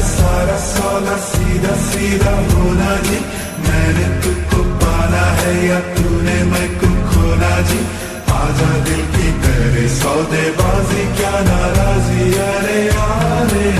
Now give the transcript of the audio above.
सारा सौदा सीधा सीधा होना जी। मैंने तुझको पाला है या तूने मैं को खोना जी। आजा दिल की करे सौदेबाजी क्या नाराजी, अरे यार।